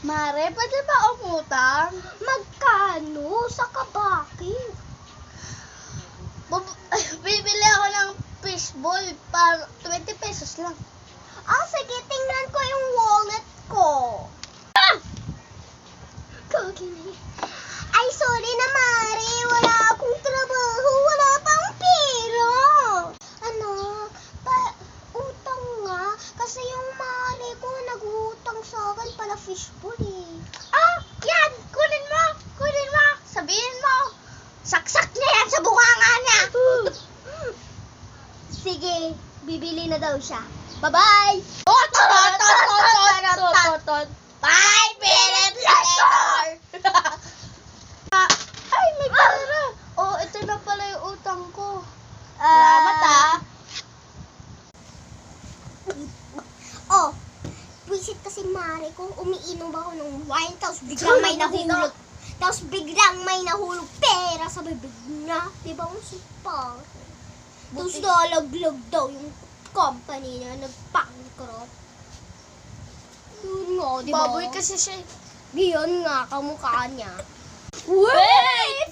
Mare, pwede ba umutang? Magkano? Saka bakit? Bibili ako ng fishball para 20 pesos lang. Sige, tingnan ko yung wallet ko. Kagini. Ay, sorry na, Mare. Wala akong trabaho. Wala pang pera. Utang nga. Kasi yung Mare ko nag-utang sa akin para fishball eh. Yan! Kunin mo! Kunin mo! Sabihin mo! Saksak niya yan sa bunganga niya! Sige, bibili na daw siya. Bye-bye! Tot! 5 minutes later! Ay, may pera! Ito na pala yung utang ko. Salamat Visit kasi Mare ko, umiinom ako ng wine, tapos biglang may nahulog. Tapos biglang may nahulog pera sa bibig niya. Diba ang sipa? Tapos nalaglag daw yung company niya, nag-bankrupt. Yun nga, diba? Baboy kasi siya. Yun nga, kamukha niya. Wait!